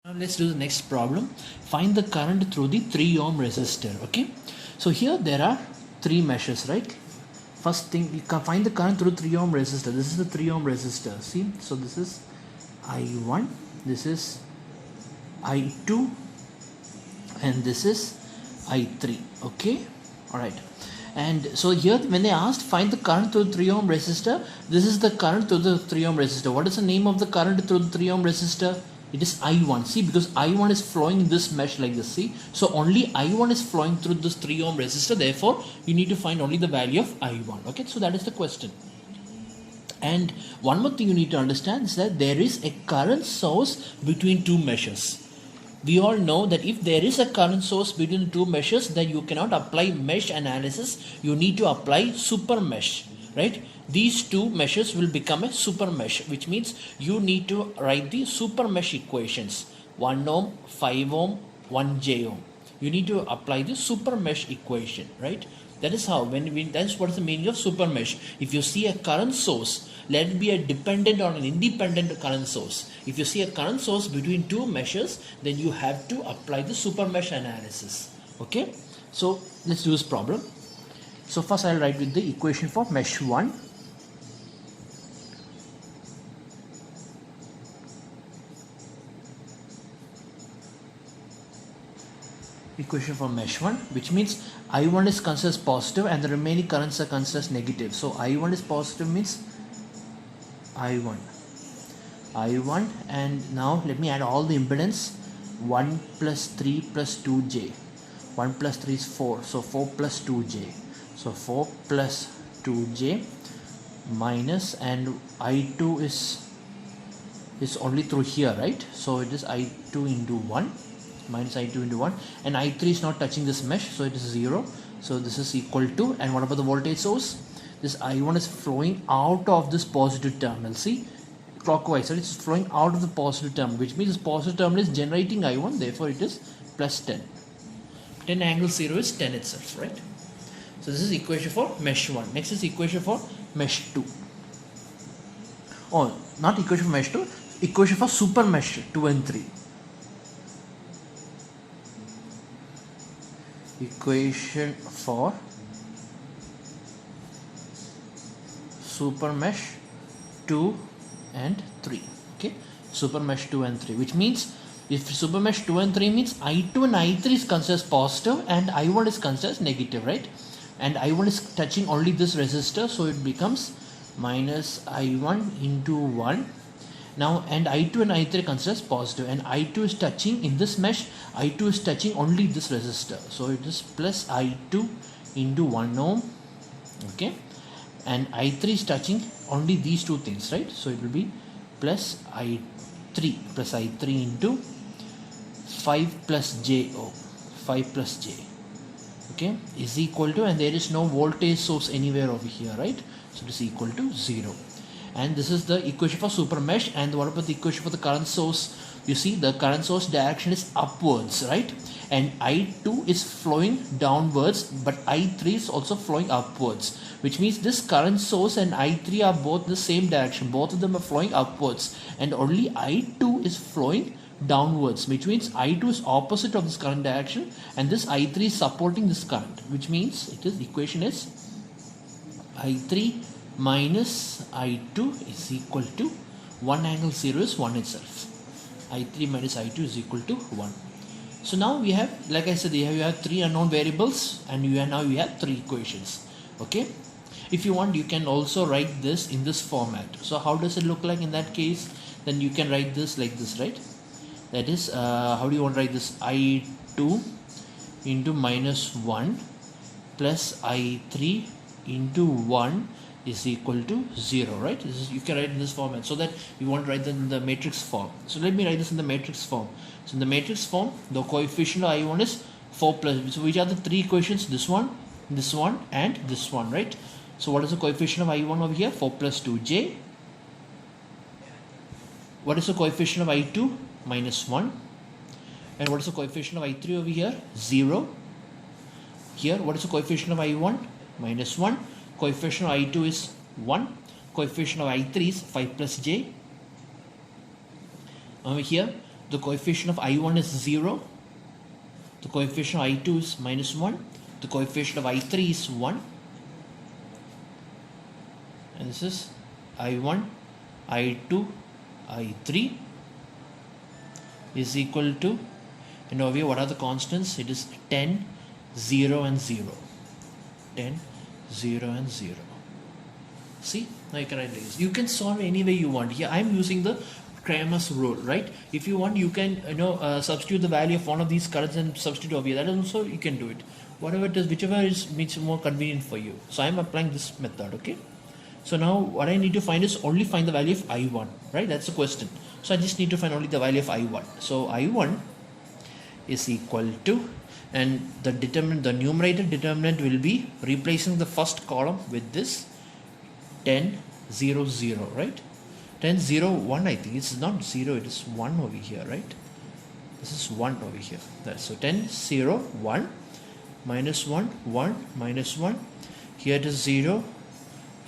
Now let's do the next problem. Find the current through the 3 ohm resistor. Okay, so here there are three meshes, right? First thing, you can find the current through 3 ohm resistor. This is the 3 ohm resistor. See, so this is I1, this is I2, and this is I3. Okay, all right. And so here when they asked find the current through 3 ohm resistor, this is the current through the 3 ohm resistor. What is the name of the current through the 3 ohm resistor? It is I1. See, because I1 is flowing in this mesh like this. See, so only I1 is flowing through this 3 ohm resistor. Therefore, you need to find only the value of I1. Okay, so that is the question. And one more thing you need to understand is that there is a current source between two meshes. We all know that if there is a current source between two meshes, then you cannot apply mesh analysis. You need to apply super mesh, right? These two meshes will become a super mesh, which means you need to write the super mesh equations: 1 ohm, 5 ohm, 1 j ohm. You need to apply the super mesh equation, right? That is how, that's what is the meaning of super mesh. If you see a current source, let it be a dependent or an independent current source. If you see a current source between two meshes, then you have to apply the super mesh analysis. Okay, so let's do this problem. So first I'll write with the equation for mesh 1. Equation for mesh 1, which means I1 is considered as positive and the remaining currents are considered as negative. So I1 is positive means I1, and now let me add all the impedance. 1 plus 3 plus 2j. 1 plus 3 is 4, so 4 plus 2j. So 4 plus 2j minus, and I2 is only through here, right? So it is I2 into 1 minus I2 into 1, and I3 is not touching this mesh, so it is 0. So this is equal to, and what about the voltage source? This I1 is flowing out of this positive terminal. See, clockwise, right? It's flowing out of the positive terminal, which means this positive terminal is generating I1, therefore it is plus 10. 10 angle 0 is 10 itself, right? So this is equation for mesh 1. Next is equation for mesh 2. Oh, not equation for mesh 2, equation for super mesh 2 and 3. Equation for super mesh 2 and 3. Okay, super mesh 2 and 3, which means if super mesh 2 and 3 means I2 and I3 is considered as positive and I1 is considered as negative, right? And I1 is touching only this resistor, so it becomes minus I1 into 1. Now, and I2 and I3 considered as positive, and I2 is touching in this mesh, I2 is touching only this resistor, so it is plus I2 into 1 ohm. Okay, and I3 is touching only these two things, right? So it will be plus I3 into 5 plus j ohm, 5 plus j, okay, is equal to, and there is no voltage source anywhere over here, right? So it is equal to 0. And this is the equation for super mesh. And what about the equation for the current source? You see, the current source direction is upwards, right? And I2 is flowing downwards, but I3 is also flowing upwards, which means this current source and I3 are both the same direction. Both of them are flowing upwards, and only I2 is flowing downwards, which means I2 is opposite of this current direction, and this I3 is supporting this current, which means it is, equation is I3 minus I2 is equal to 1 angle 0 is 1 itself. I3 minus I2 is equal to 1. So now we have, like I said, you have 3 unknown variables, and now you have 3 equations. Okay, if you want, you can also write this in this format. So how does it look like in that case? Then you can write this like this, right? That is, how do you want to write this? I2 into minus 1 plus I3 into 1 is equal to 0, right? This is, you can write in this format, so that you want to write in the matrix form. So let me write this in the matrix form. So in the matrix form, the coefficient of I1 is 4 plus, so which are the 3 equations? This one, and this one, right? So what is the coefficient of I1 over here? 4 plus 2j. What is the coefficient of I2? Minus 1. And what is the coefficient of I3 over here? 0. Here, what is the coefficient of I1? Minus 1. Coefficient of I2 is 1. Coefficient of I3 is 5 plus j. Over here, the coefficient of I1 is 0, the coefficient of I2 is -1, the coefficient of I3 is 1, and this is I1, I2, I3 is equal to, and over here what are the constants? It is 10, 0 and 0. 10, 0 and 0. See, now you can write this. You can solve any way you want. Here I am using the Cramer's rule, right? If you want, you can substitute the value of one of these currents and substitute over here. That also you can do it. Whatever it is, whichever is makes more convenient for you. So I am applying this method, okay? So now what I need to find is only find the value of I1, right? That's the question. So I just need to find only the value of I1. So I1 is equal to, and the numerator determinant will be replacing the first column with this 10, 0, 0, right? 10, 0, 1, I think. It's not 0, it is 1 over here, right? This is 1 over here. So 10, 0, 1, minus 1, 1, minus 1. Here it is 0,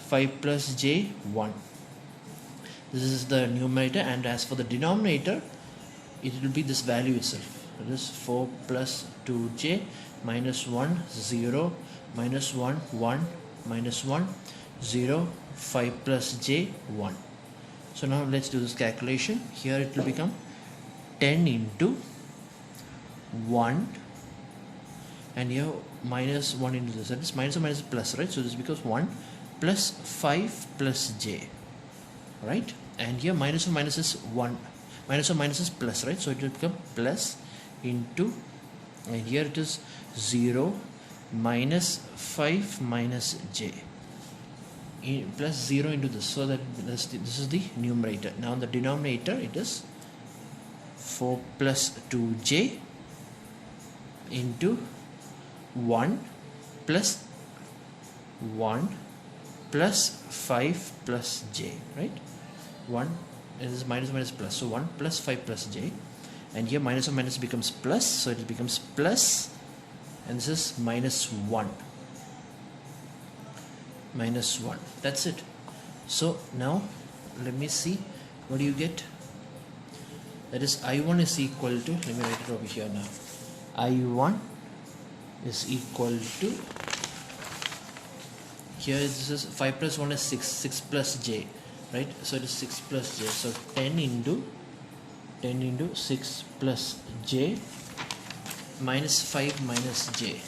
5 plus j, 1. This is the numerator, and as for the denominator, it will be this value itself. It is 4 plus 2j, minus 1, 0, minus 1, 1, minus 1, 0, 5 plus j, 1. So now let's do this calculation. Here it will become 10 into 1, and here minus 1 into this. That is minus or minus plus, right? So this becomes 1 plus 5 plus j, right? And here minus or minus is 1. Minus or minus is plus, right? So it will become plus into, and here it is 0 minus 5 minus j. Plus 0 into this, so that this is the numerator. Now in the denominator it is 4 plus 2j into 1 plus 1 plus 5 plus j, right? 1 is minus minus plus, so 1 plus 5 plus j, and here minus or minus becomes plus, so it becomes plus, and this is minus 1. Minus 1. That's it. So now let me see what do you get. That is I1 is equal to, let me write it over here now. I1 is equal to, here this is 5 plus 1 is 6, 6 plus j, right? So it is 6 plus j. So 10 into 6 plus j minus 5 minus j,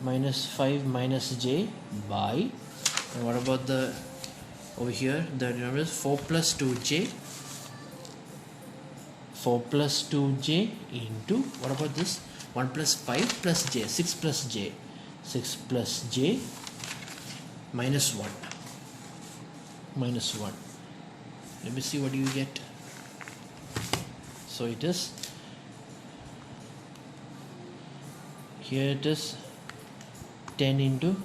minus 5 minus j by, and what about the over here, the number is 4 plus 2j, 4 plus 2j into, what about this, 1 plus 5 plus j, 6 plus j, 6 plus j minus 1, minus 1. Let me see what you get. So it is, here it is 10 into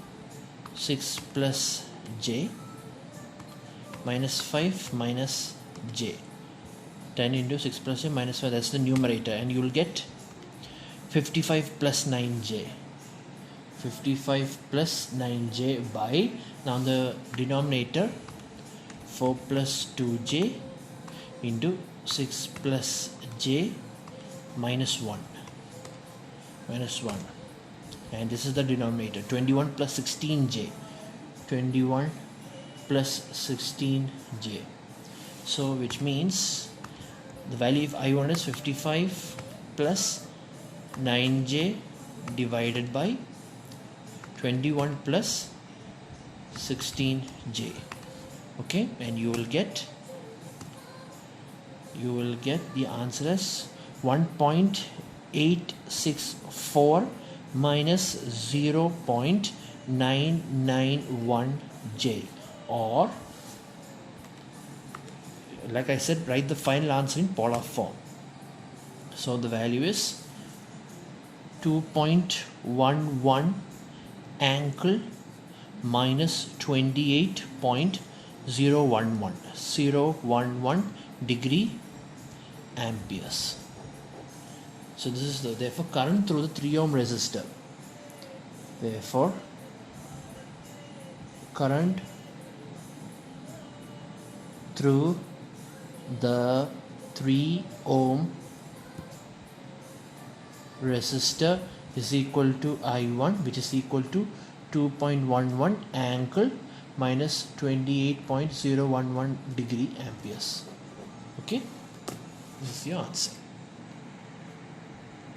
6 plus j minus 5 minus j. 10 into 6 plus j minus 5, that's the numerator, and you will get 55 plus 9j. 55 plus 9j by, now the denominator 4 plus 2j into 6 plus j minus 1. Minus 1. And this is the denominator, 21 plus 16j, 21 plus 16j. So which means the value of I1 is 55 plus 9j divided by 21 plus 16j. Okay, and you will get the answer as 1.864 minus 0.991j, or like I said, write the final answer in polar form. So the value is 2.11 angle minus 28.011 degree amperes. So this is therefore current through the 3 ohm resistor. Therefore current through the 3 ohm resistor is equal to I1, which is equal to 2.11 angle minus 28.011 degree amperes. Okay, this is your answer.